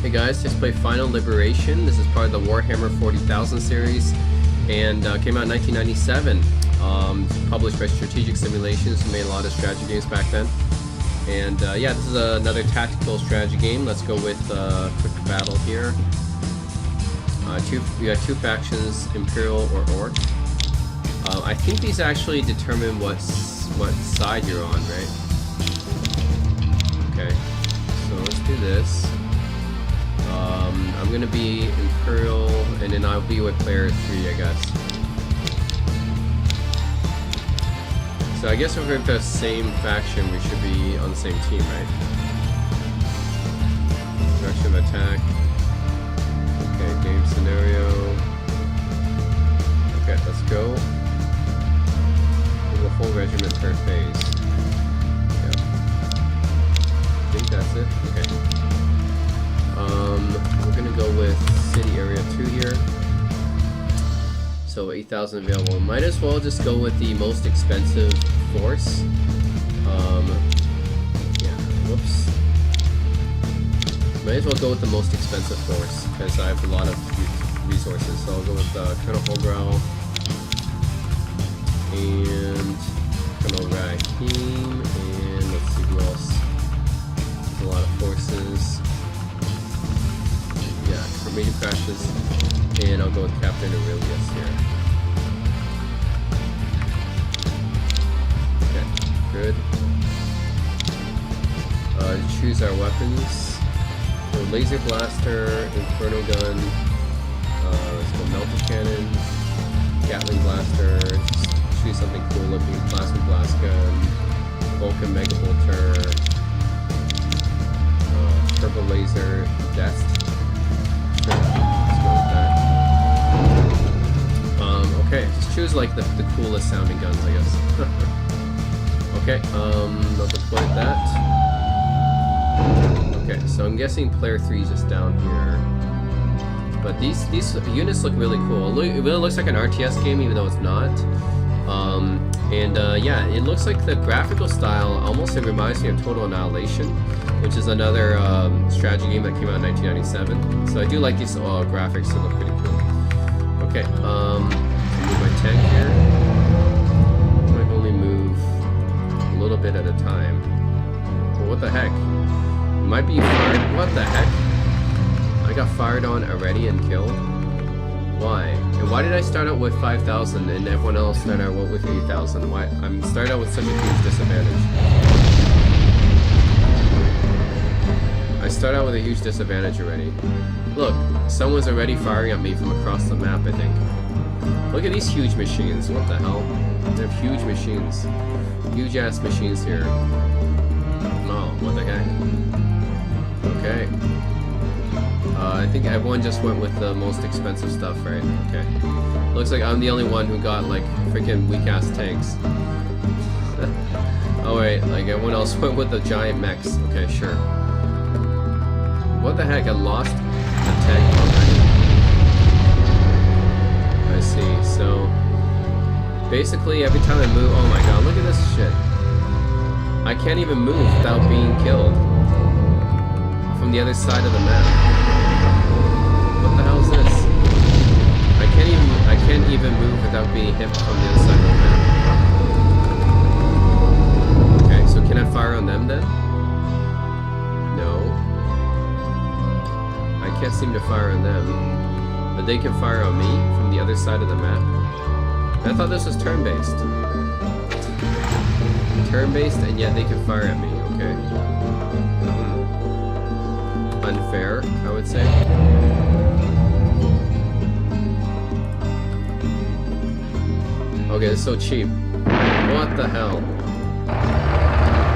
Hey guys, let's play Final Liberation. This is part of the Warhammer 40,000 series, and came out in 1997. Published by Strategic Simulations, who made a lot of strategy games back then. And yeah, this is another tactical strategy game. Let's go with quick battle here. We got two factions, Imperial or Orc. I think these actually determine what side you're on, right? Okay, so let's do this. I'm gonna be Imperial, and then I'll be with player 3, I guess. So I guess if we're the same faction, we should be on the same team, right? Direction of attack. Okay, game scenario. Okay, let's go. The whole regiment per phase. Yeah. I think that's it. Okay. We're gonna go with City Area 2 here. So 8,000 available. Might as well just go with the most expensive force. Yeah, whoops. Might as well go with the most expensive force, because I have a lot of resources. So I'll go with Colonel Holgrau and Colonel Rahim, and let's see who else. There's a lot of forces. Yeah, Tornado crashes, and I'll go with Captain Aurelius here. Okay, good. Choose our weapons. So laser blaster, inferno gun, let's go melter cannon, Gatling blaster. Choose something cool looking, plasma blast gun, Vulcan mega bolter, turbo laser, Dest. Okay, just choose like the coolest sounding guns, I guess. Okay, I'll deploy that. Okay, so I'm guessing player 3 is just down here. But these units look really cool. It really looks like an RTS game, even though it's not. Yeah, it looks like the graphical style almost reminds me of Total Annihilation, which is another strategy game that came out in 1997. So I do like these graphics, they look pretty cool. Okay, move my tank here. I might only move a little bit at a time. Well, what the heck? Might be fired. What the heck? I got fired on already and killed? Why? And why did I start out with 5,000 and everyone else started out with 8,000? Why? I'm starting out with such a huge disadvantage. I start out with a huge disadvantage already. Look, someone's already firing at me from across the map, I think. Look at these huge machines. What the hell? They have huge machines. Huge ass machines here. Oh, what the heck? Okay. I think everyone just went with the most expensive stuff, right? Okay. Looks like I'm the only one who got like freaking weak ass tanks. Oh wait, like everyone else went with the giant mechs. Okay, sure. What the heck? I lost the tank already. I see. So basically, every time I move, oh my god, look at this shit. I can't even move without being killed from the other side of the map. What the hell is this? I can't even move without being hit from the other side of the map. Okay, so can I fire on them then? No. I can't seem to fire on them. But they can fire on me from the other side of the map. I thought this was turn-based. Turn-based, and yet they can fire at me, okay. Unfair, I would say. Okay, it's so cheap. What the hell?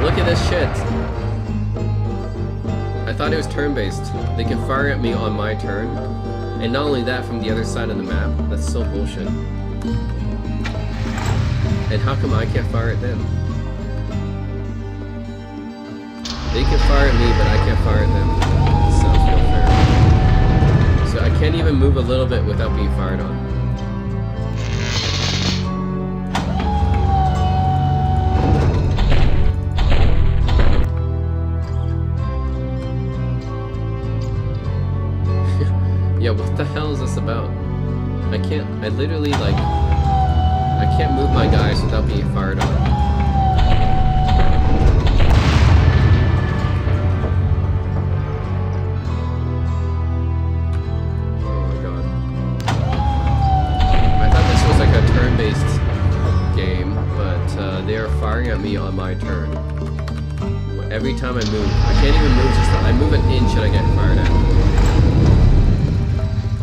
Look at this shit. I thought it was turn-based. They can fire at me on my turn. And not only that, from the other side of the map. That's so bullshit. And how come I can't fire at them? They can fire at me, but I can't fire at them. Sounds real fair. So I can't even move a little bit without being fired on. Yeah, what the hell is this about? I literally, like, I can't move my guys without being fired on. Oh my god. I thought this was like a turn-based game, but they are firing at me on my turn. Every time I move. I can't even move, I move an inch and I get fired at.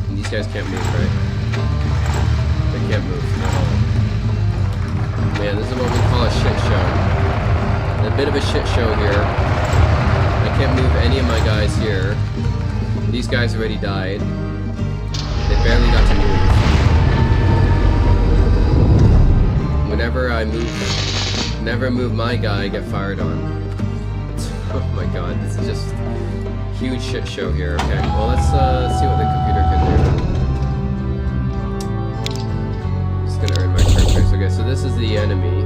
And these guys can't move, right? They can't move at all. Man, this is what we call a shit show. A bit of a shit show here. I can't move any of my guys here. These guys already died. They barely got to move. Whenever I move my guy, I get fired on. Oh my god, this is just huge shit show here. Okay, well let's see what the computer can do. Just gonna earn my turn first. Okay, so this is the enemy.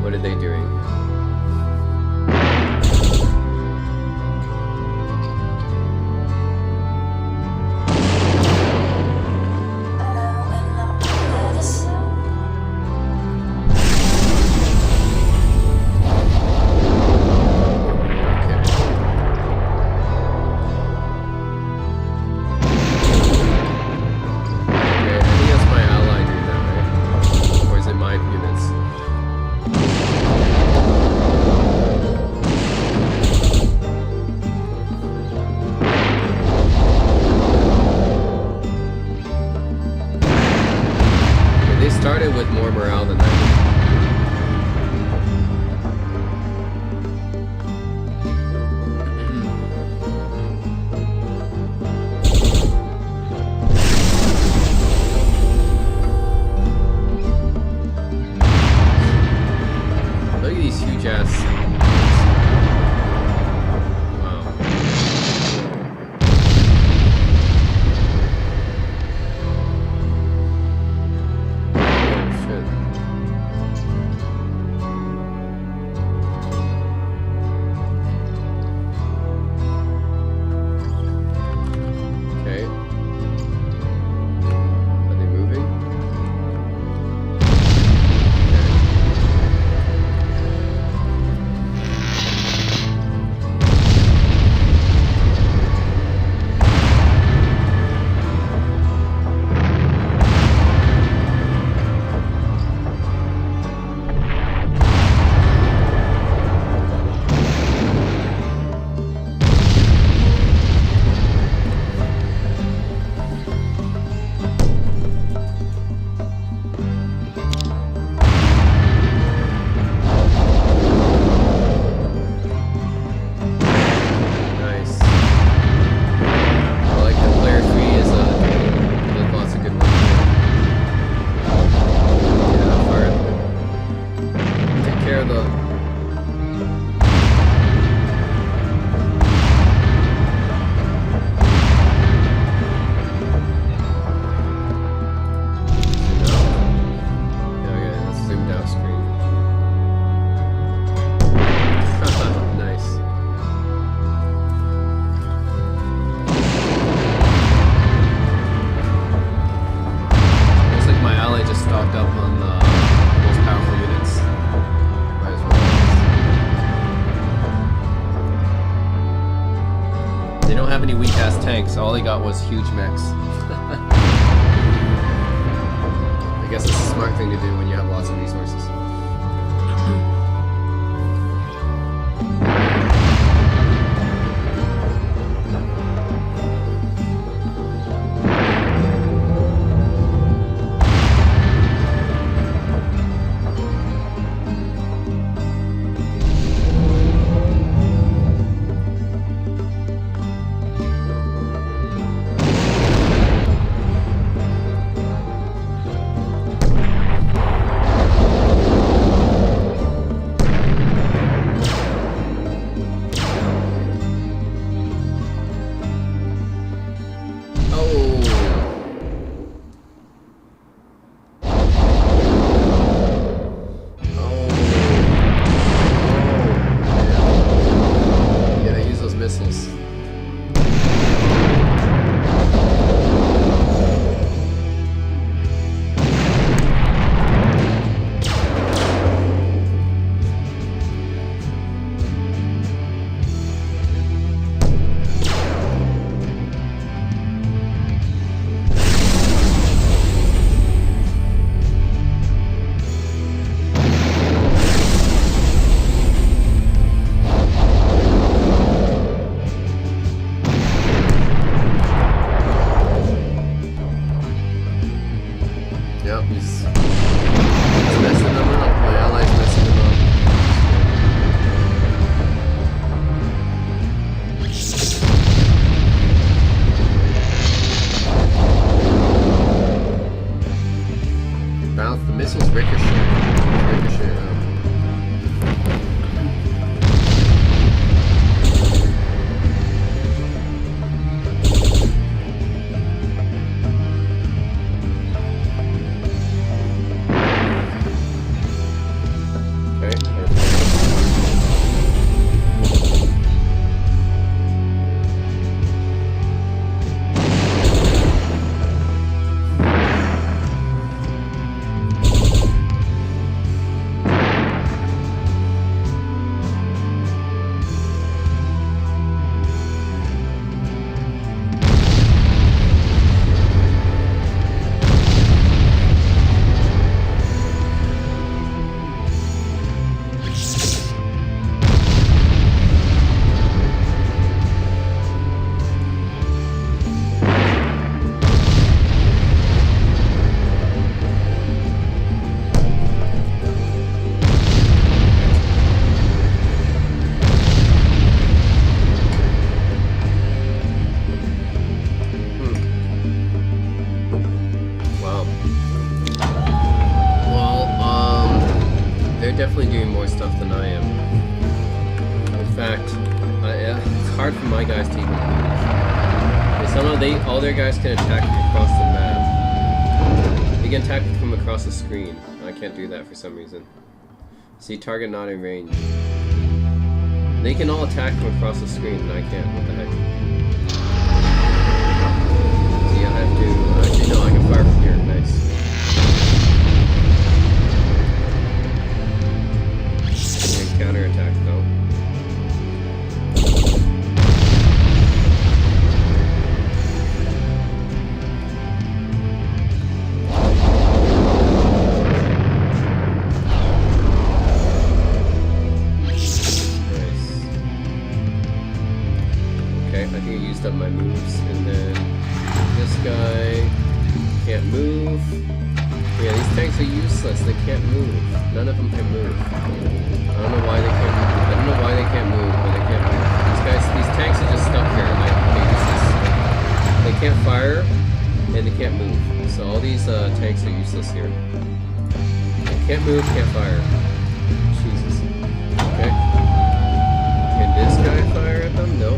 What are they doing? Started with more morale than I Look at these huge ass. Have any weak ass tanks. All he got was huge mechs. I guess it's a smart thing to do when you have lots of resources. missiles ricochet. Ricochet. Definitely doing more stuff than I am. In fact, it's hard for my guys to even move. Somehow all their guys can attack from across the map. They can attack from across the screen. I can't do that for some reason. See, target not in range. They can all attack from across the screen, and I can't. What the heck? See, I have to. Actually, no, I can fire from here. Nice. Counterattack though. Nice. Okay, I think I used up my moves, and then this guy can't move. Yeah, these tanks are useless. They can't move. None of them can move. I don't know why they can't move. I don't know why they can't move, but they can't move. These tanks are just stuck here. Like, they can't fire, and they can't move. So all these tanks are useless here. They can't move, can't fire. Jesus. Okay. Can this guy fire at them? No.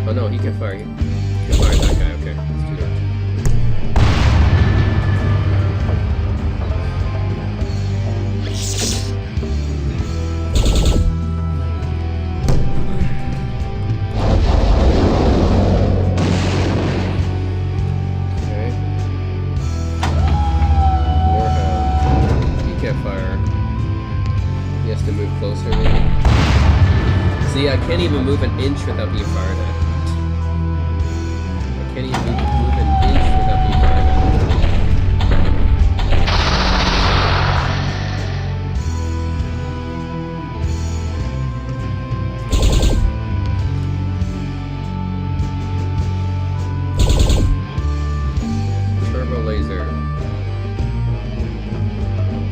Oh no, he can fire. He can fire at that guy. Okay, let's do that. See, I can't even move an inch without being fired at. I can't even move an inch without being fired at. Turbo laser.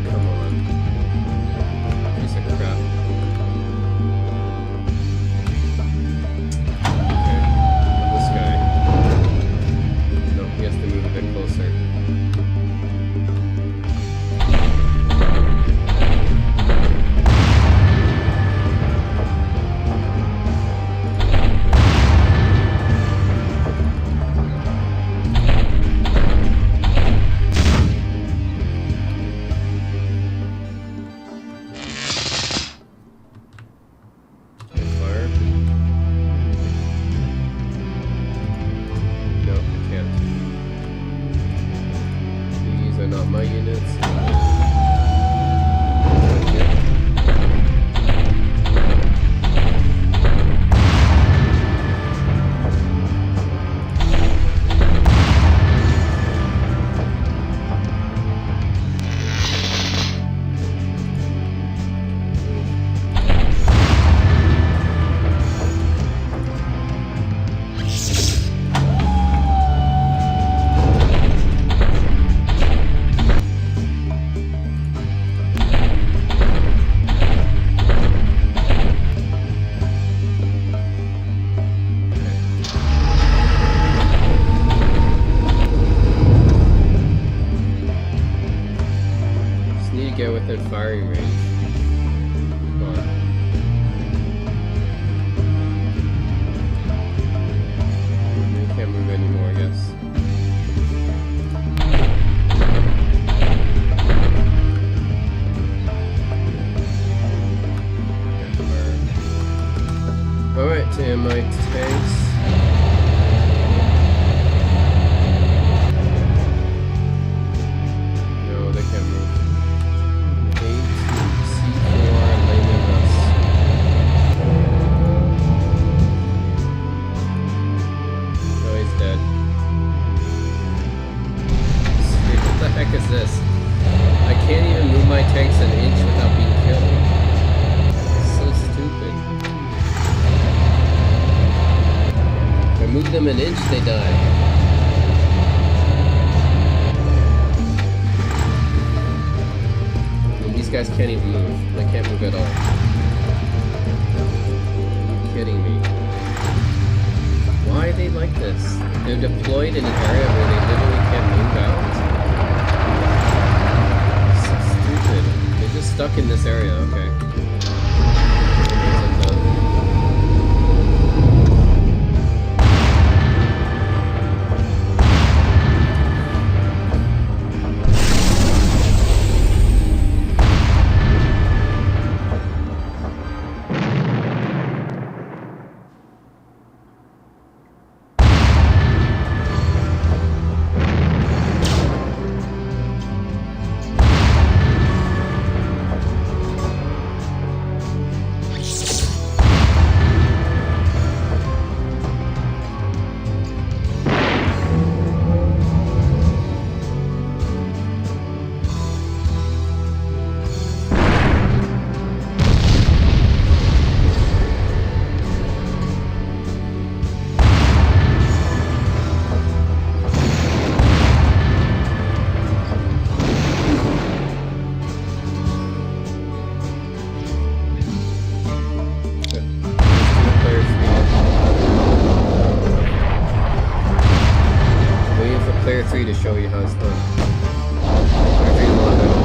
Come on. Piece of crap. within firing range. Come on. You can't move anymore, I guess. Alright, to my tanks. No, they can't move. 8, C4, Layman Russ. Oh, he's dead. Sweet, what the heck is this? I can't even move my tanks an inch without being killed. It's so stupid. If I move them an inch, they die. And these guys can't even move. They can't move at all. Are you kidding me? Why are they like this? They're deployed in an area where they literally can't move out. So stupid. They're just stuck in this area, okay. Player 3 to show you how it's done. Player 3 is a lot better.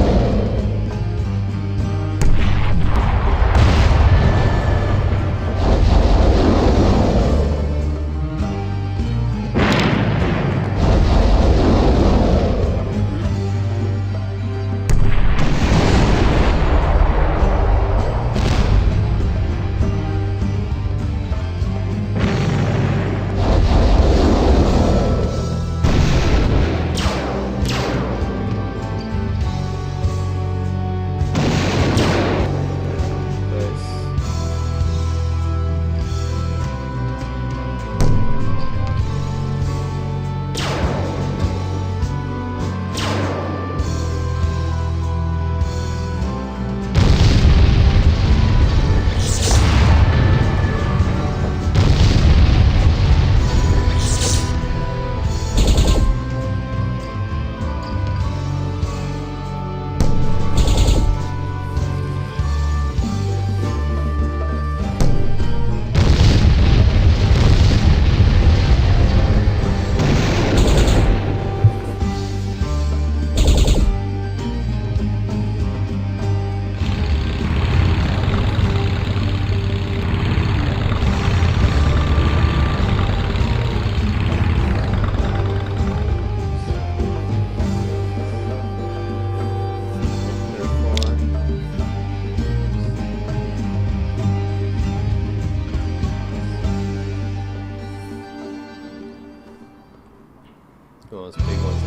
Oh, those big ones.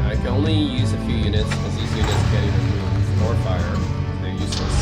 I can only use a few units because these units can't even move or fire. They're useless.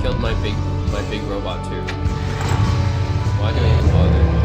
killed my big robot too. Why do I even bother?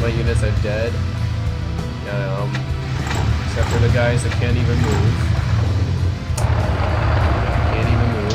my units are dead. Except for the guys that can't even move. Can't even move.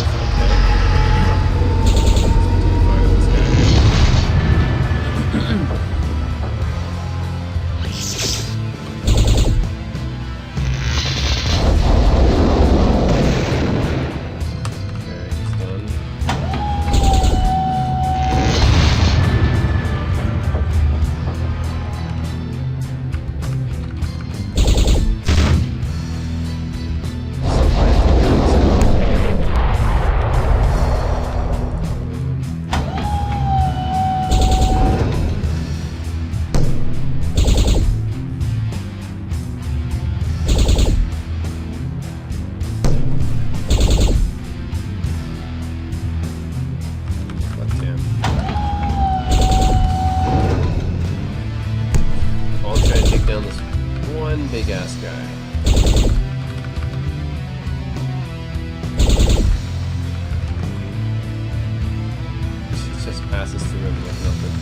just passes through him like nothing.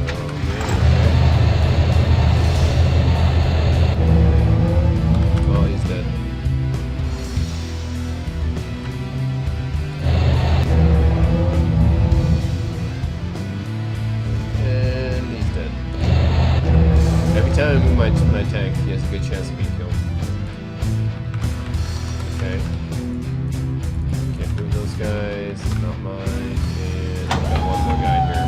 Oh man. Oh, he's dead. And he's dead. Every time I move my tank, he has a good chance of being killed. Okay. Can't move those guys. Not mine. And I've got one more guy here.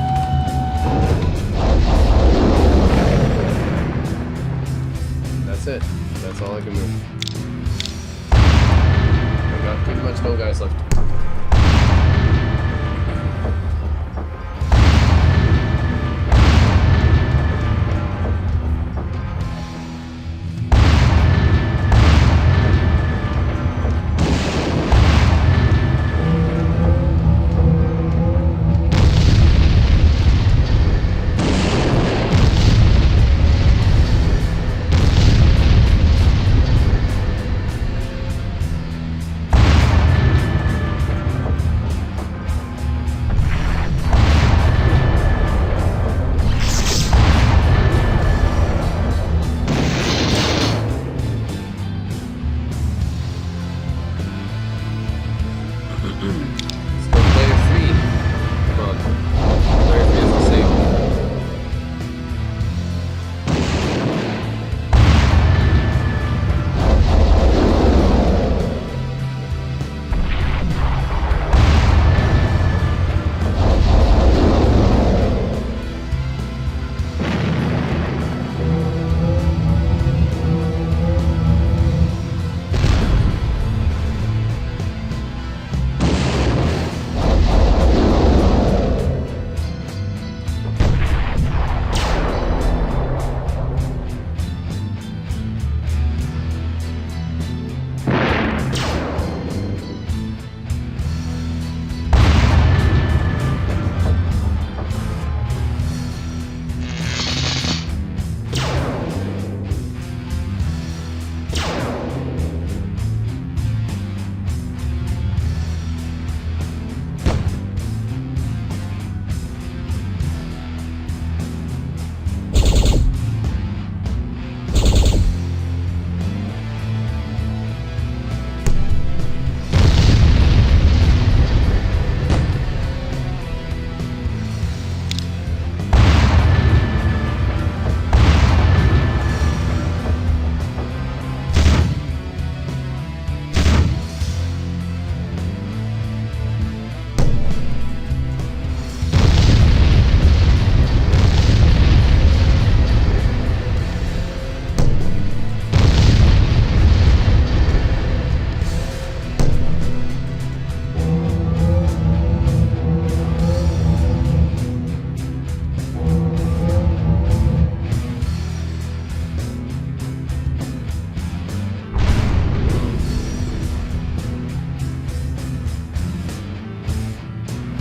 That's it. That's all I can move. I've got pretty much no guys left.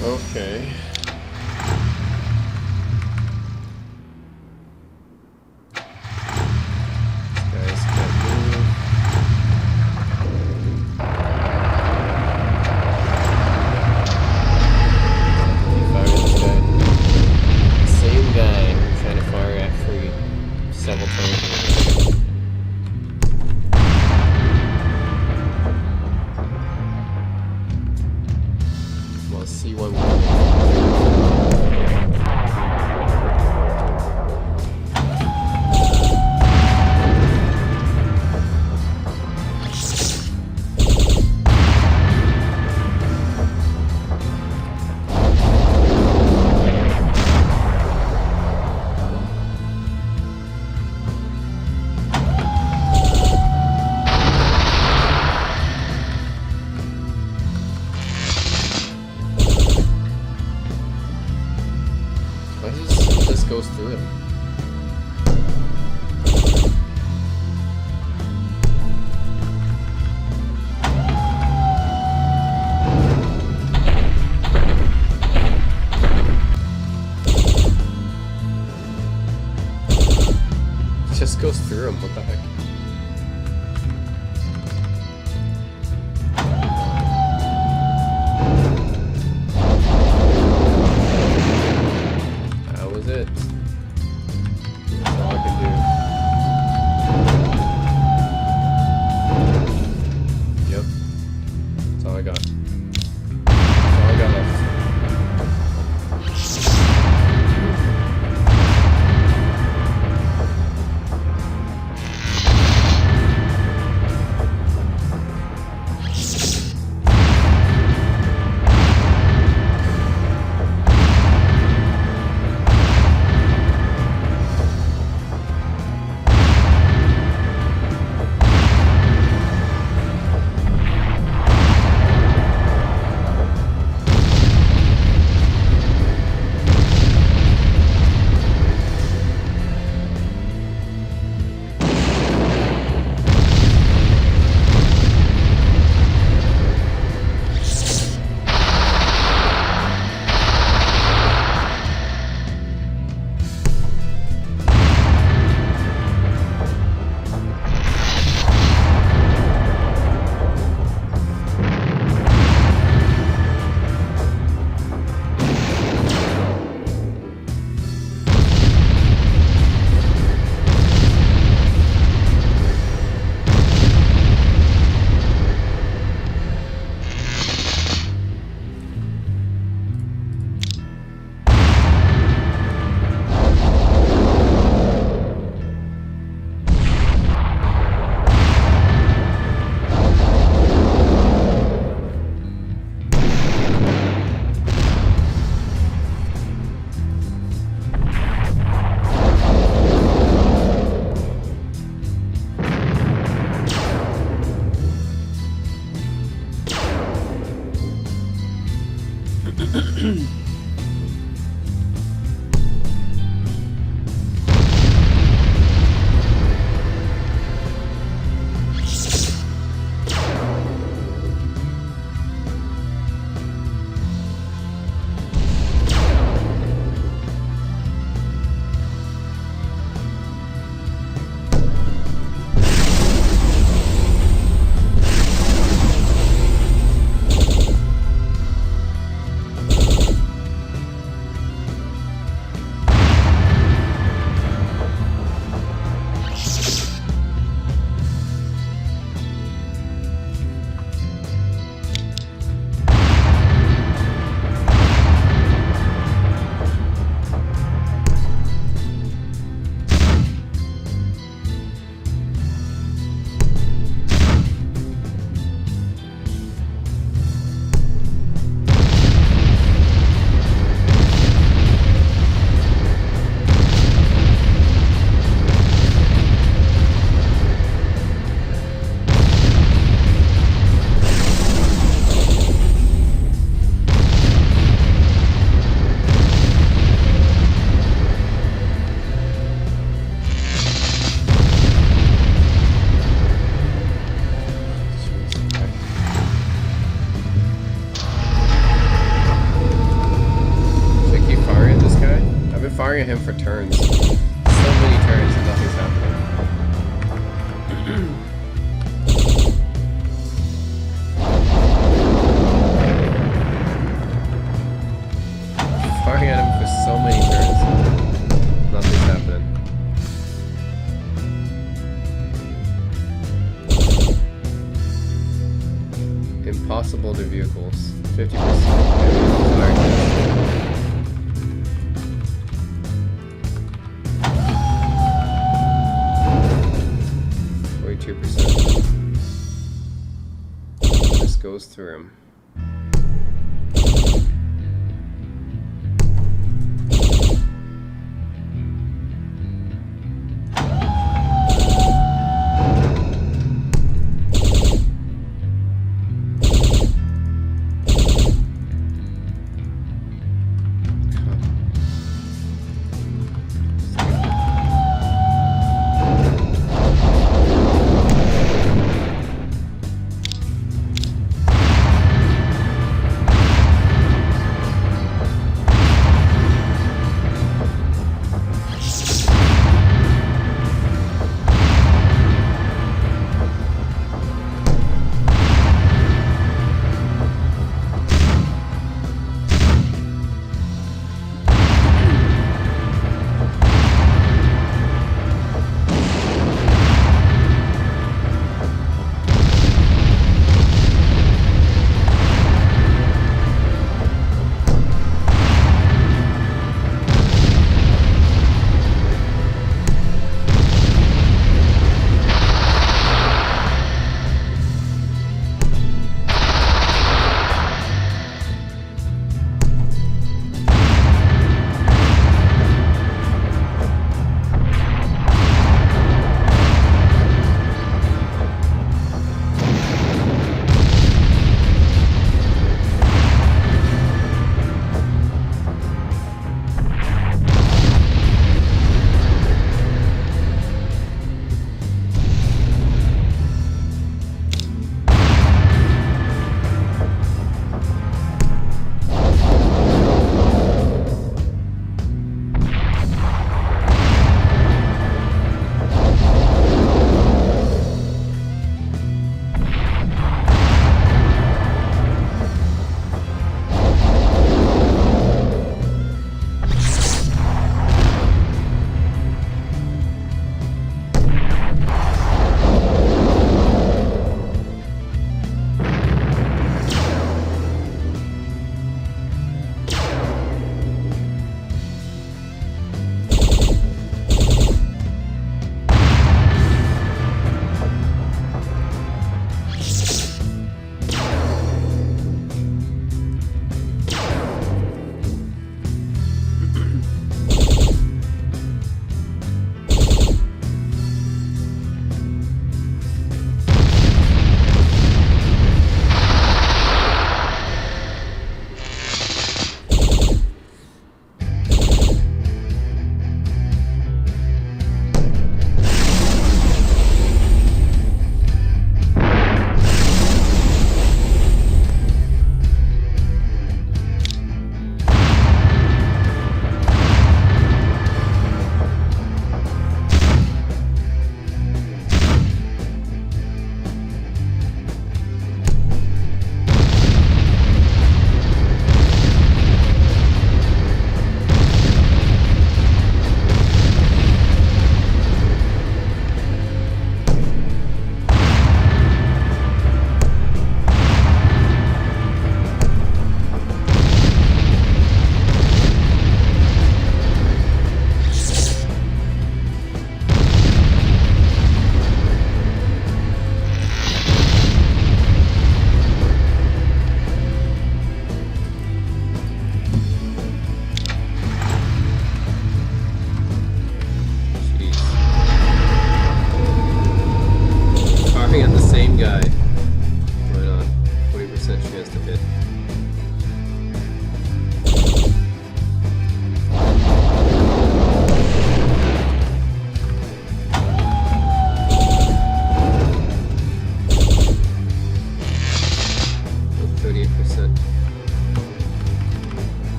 Okay. Guys can't move. Keep firing this guy. Same guy trying to fire at free several times. Well, see one more. Why does it just goes through him? It just goes through him, what the heck? Firing at him for turns. So many turns and nothing's happening. Firing at him for so many turns. Nothing's happening. Impossible to vehicles. 50%. 2%. This goes through him.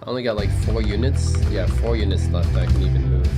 I only got like 4 units. Yeah, 4 units left that I can even move.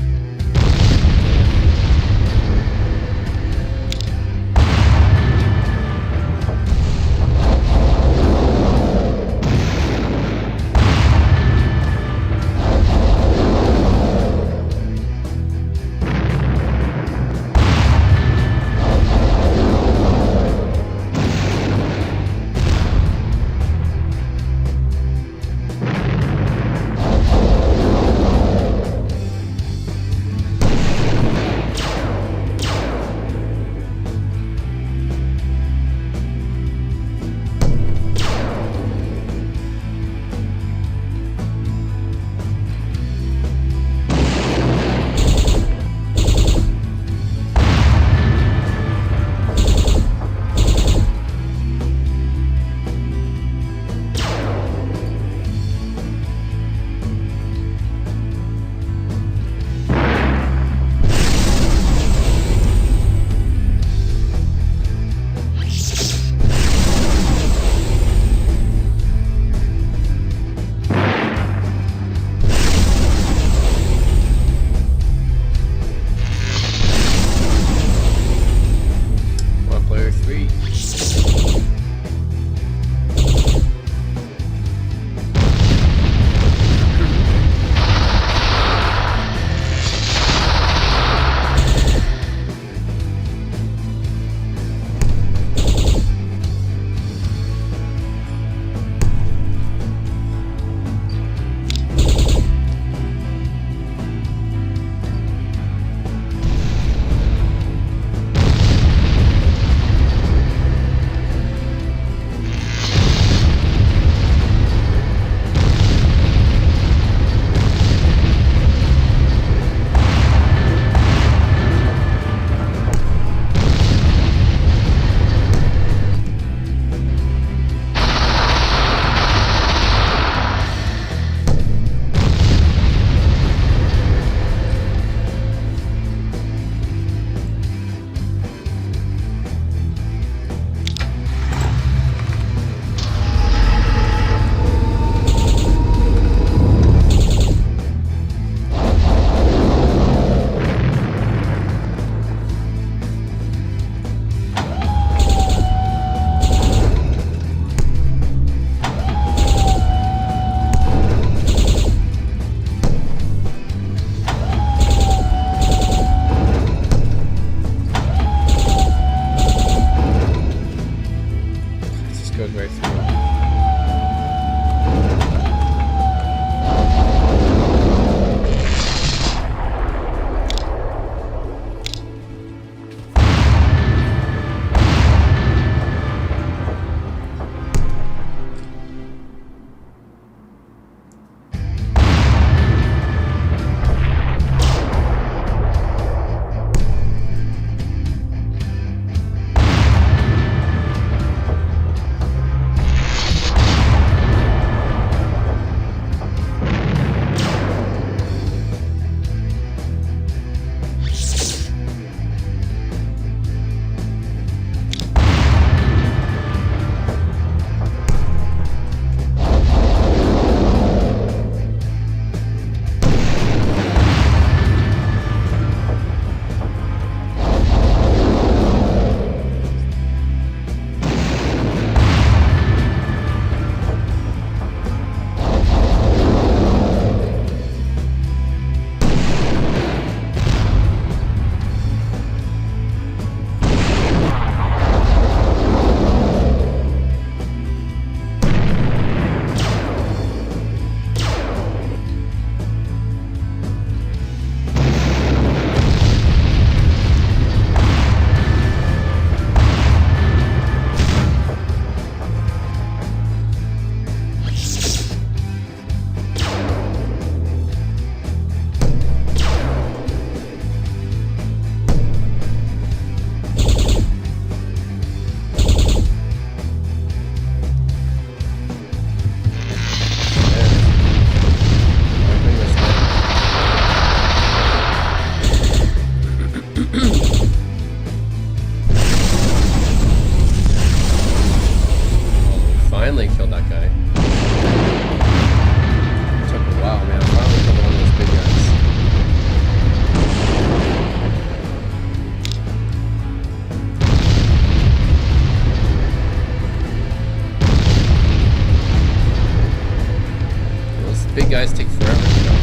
big guys take forever to kill.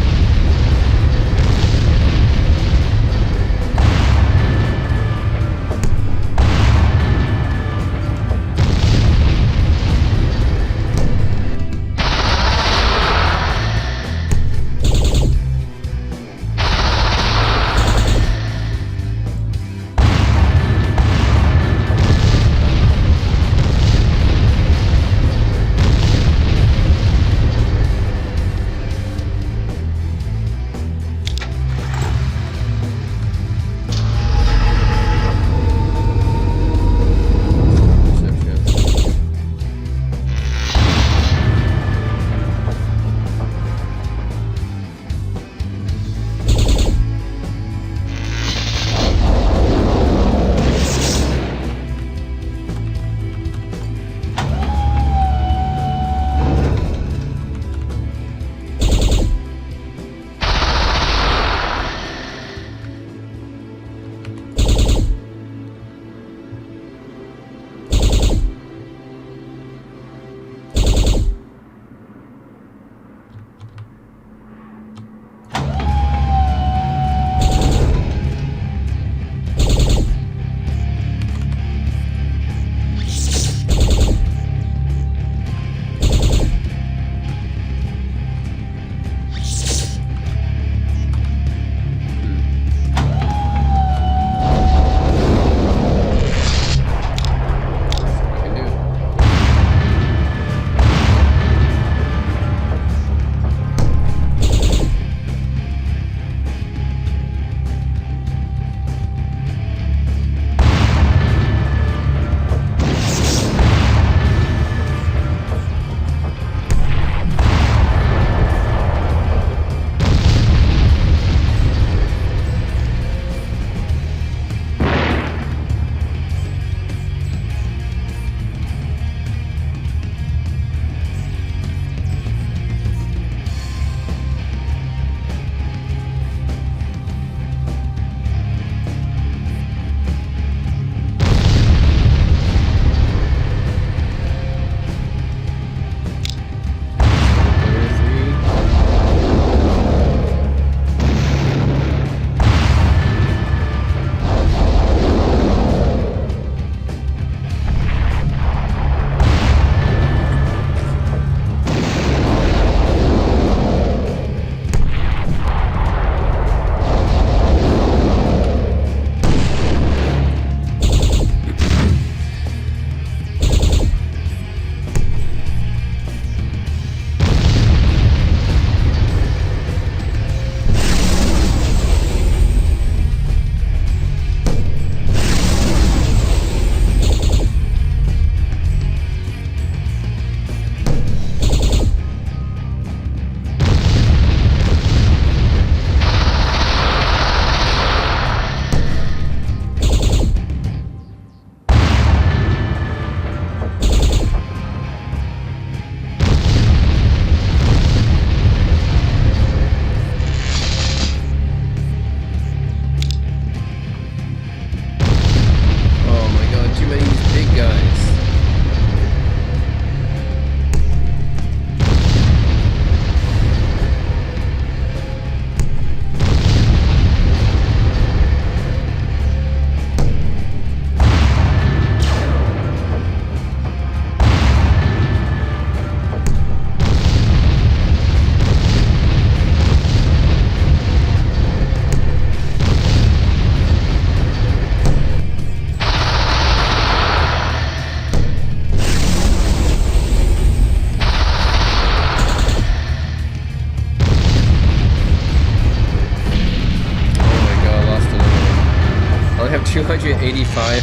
I have 285.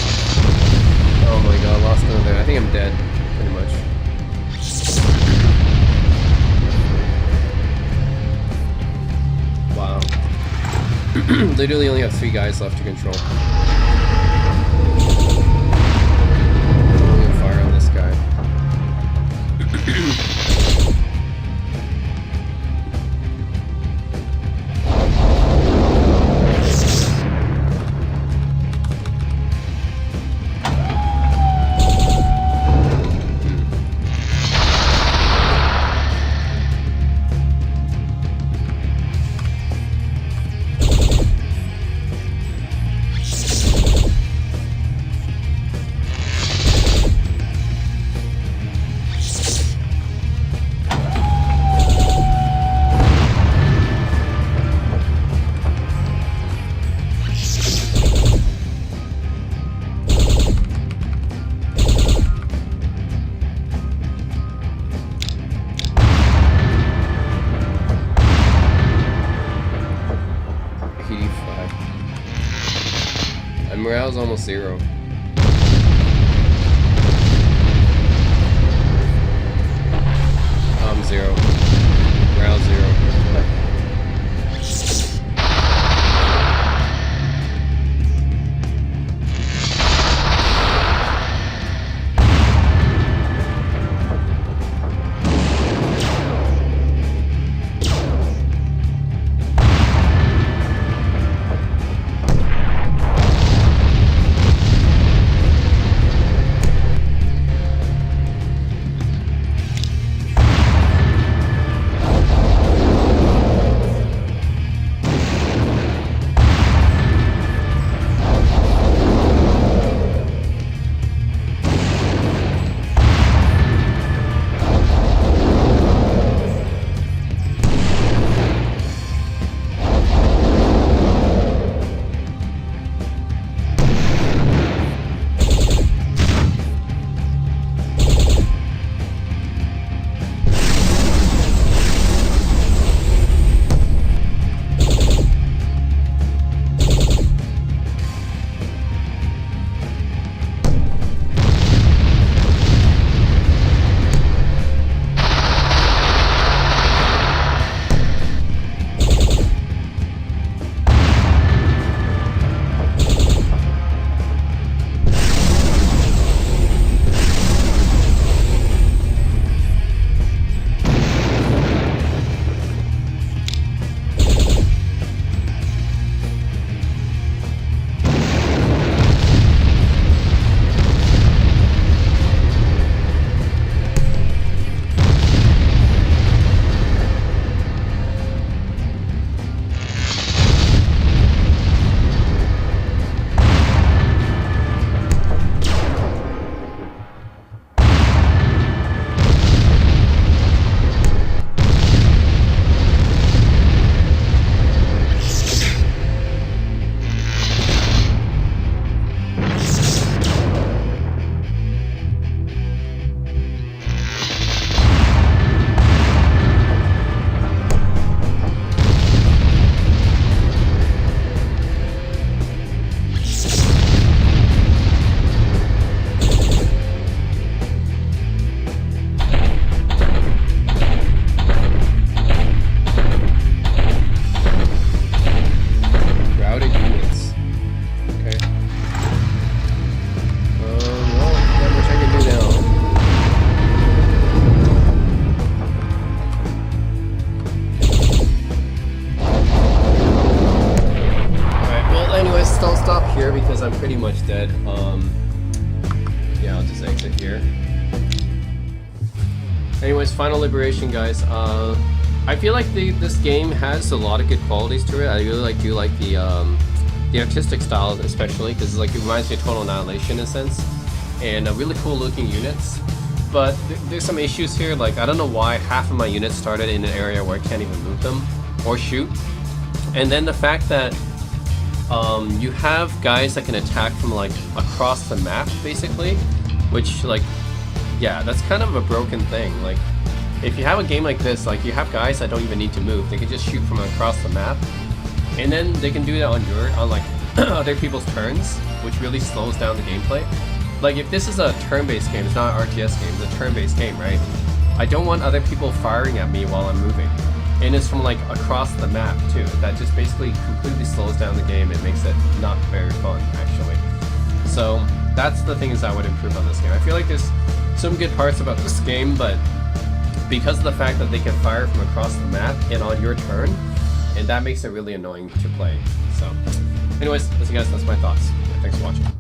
Oh my god, lost another. I think I'm dead, pretty much. Wow. Literally only have 3 guys left to control. I'm gonna fire on this guy. morale's almost 0. I'm 0. Morale 0. Because I'm pretty much dead. Yeah, I'll just exit here. Anyways, Final Liberation, guys. I feel like this game has a lot of good qualities to it. I really do like the artistic style, especially because it reminds me of Total Annihilation in a sense, and really cool looking units. But there's some issues here. Like, I don't know why half of my units started in an area where I can't even move them or shoot, and then the fact that you have guys that can attack from across the map, basically, which yeah, that's kind of a broken thing. Like, if you have a game like this, you have guys that don't even need to move; they can just shoot from across the map, and then they can do that on other people's turns, which really slows down the gameplay. Like, if this is a turn-based game, it's not an RTS game; it's a turn-based game, right? I don't want other people firing at me while I'm moving. And it's from across the map too. That just basically completely slows down the game and makes it not very fun, actually. So that's the things I would improve on this game. I feel like there's some good parts about this game, but because of the fact that they can fire from across the map and on your turn, and that makes it really annoying to play. So anyways, listen guys, that's my thoughts. Thanks for watching.